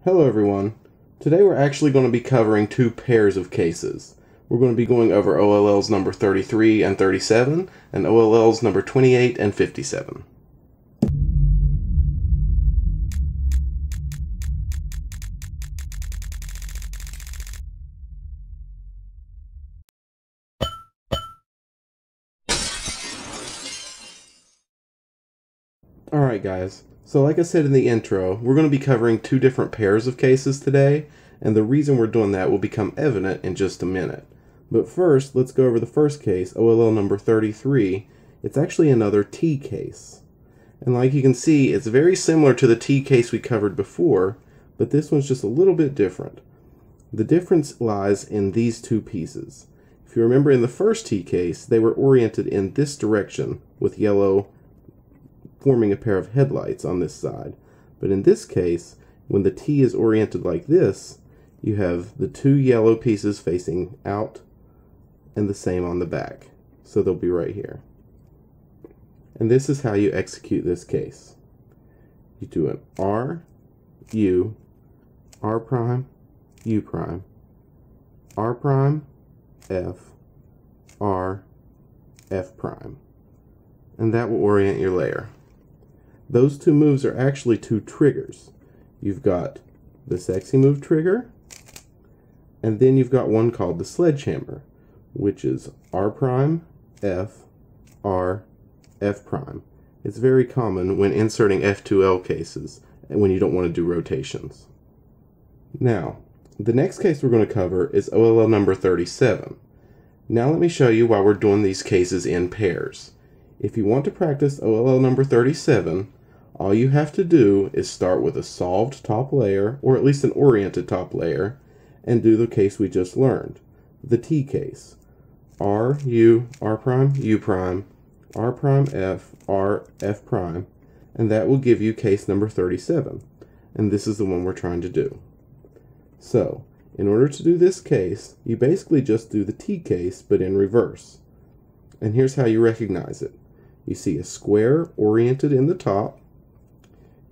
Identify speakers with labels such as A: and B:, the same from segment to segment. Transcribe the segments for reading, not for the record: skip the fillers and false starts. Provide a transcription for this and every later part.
A: Hello everyone. Today we're actually going to be covering two pairs of cases. We're going to be going over OLLs number 33 and 37 and OLLs number 28 and 57. Alright guys, so like I said in the intro, we're going to be covering two different pairs of cases today, and the reason we're doing that will become evident in just a minute. But first, let's go over the first case, OLL number 33. It's actually another T case. And like you can see, it's very similar to the T case we covered before, but this one's just a little bit different. The difference lies in these two pieces. If you remember in the first T case, they were oriented in this direction with yellow forming a pair of headlights on this side. But in this case, when the T is oriented like this, you have the two yellow pieces facing out and the same on the back. So they'll be right here. And this is how you execute this case. You do an R, U, R prime, U prime, R prime, F, R, F prime. And that will orient your layer. Those two moves are actually two triggers. You've got the sexy move trigger, and then you've got one called the sledgehammer, which is R prime, F, R, F prime. It's very common when inserting F2L cases and when you don't want to do rotations. Now, the next case we're going to cover is OLL number 37. Now let me show you why we're doing these cases in pairs. If you want to practice OLL number 37, all you have to do is start with a solved top layer, or at least an oriented top layer, and do the case we just learned, the T case. R, U, R prime, U prime, R prime, F, R, F prime, and that will give you case number 37. And this is the one we're trying to do. So, in order to do this case, you basically just do the T case, but in reverse. And here's how you recognize it. You see a square oriented in the top.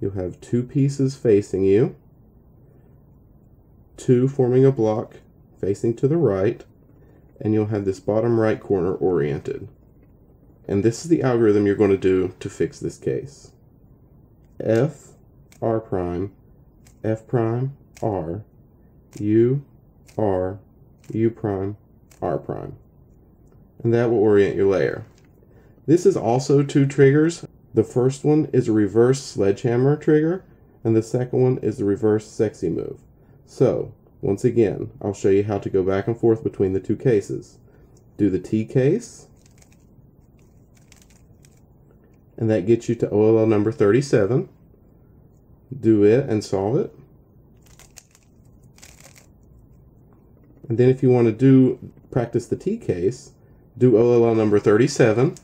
A: You'll have two pieces facing you, two forming a block facing to the right, and you'll have this bottom right corner oriented. And this is the algorithm you're going to do to fix this case. F, R prime, F prime, R, U, R, U prime, R prime. And that will orient your layer. This is also two triggers. The first one is a reverse sledgehammer trigger, and the second one is the reverse sexy move. So, once again, I'll show you how to go back and forth between the two cases. Do the T case, and that gets you to OLL number 37. Do it and solve it. And then if you want to practice the T case, do OLL number 37.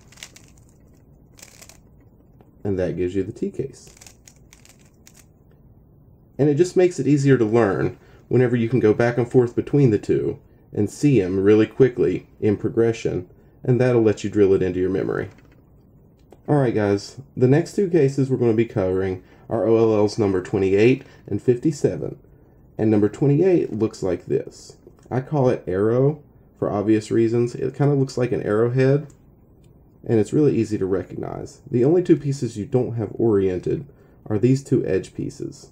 A: And that gives you the T case. And it just makes it easier to learn whenever you can go back and forth between the two and see them really quickly in progression, and that'll let you drill it into your memory. Alright guys, the next two cases we're going to be covering are OLLs number 28 and 57. And number 28 looks like this. I call it arrow for obvious reasons. It kind of looks like an arrowhead, and it's really easy to recognize. The only two pieces you don't have oriented are these two edge pieces,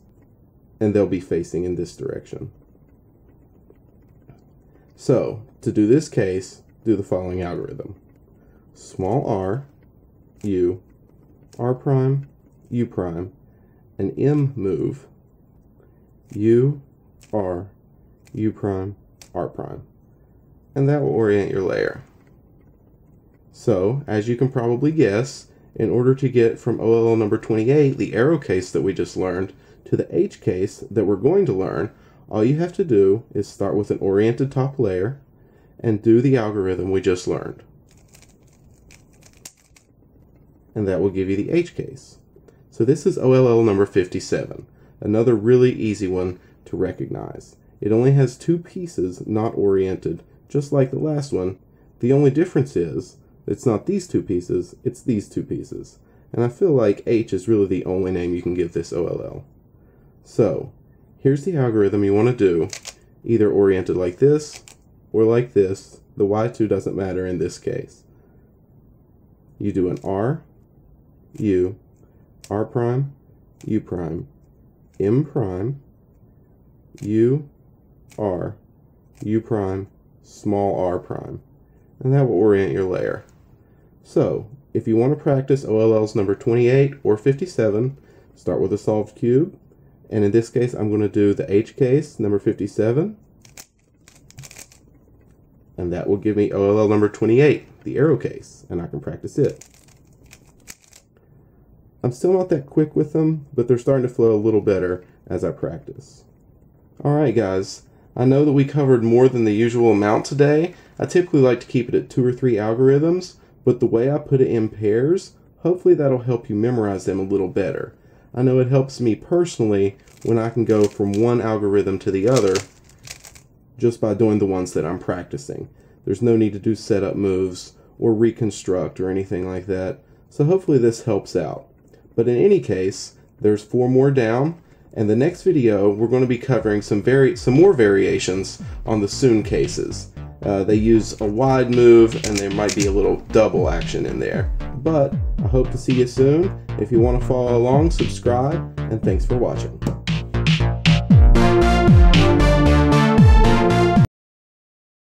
A: and they'll be facing in this direction. So, to do this case, do the following algorithm. Small r, U, R prime, U prime, an M move, U, R, U prime, R prime. And that will orient your layer. So, as you can probably guess, in order to get from OLL number 28, the arrow case that we just learned, to the H case that we're going to learn, all you have to do is start with an oriented top layer and do the algorithm we just learned. And that will give you the H case. So this is OLL number 57, another really easy one to recognize. It only has two pieces not oriented, just like the last one. The only difference is, it's not these two pieces, it's these two pieces. And I feel like H is really the only name you can give this OLL. So, here's the algorithm you want to do, either oriented like this or like this. The Y2 doesn't matter in this case. You do an R, U, R prime, U prime, M prime, U, R, U prime, small r prime, and that will orient your layer. So, if you want to practice OLLs number 28 or 57, start with a solved cube, and in this case I'm going to do the H case, number 57, and that will give me OLL number 28, the arrow case, and I can practice it. I'm still not that quick with them, but they're starting to flow a little better as I practice. Alright guys, I know that we covered more than the usual amount today. I typically like to keep it at 2 or 3 algorithms, but the way I put it in pairs, hopefully that'll help you memorize them a little better. I know it helps me personally when I can go from one algorithm to the other just by doing the ones that I'm practicing. There's no need to do setup moves or reconstruct or anything like that, so hopefully this helps out. But in any case, there's 4 more down, and the next video we're going to be covering some more variations on the soon cases. They use a wide move and there might be a little double action in there. But I hope to see you soon. If you want to follow along, subscribe, and thanks for watching.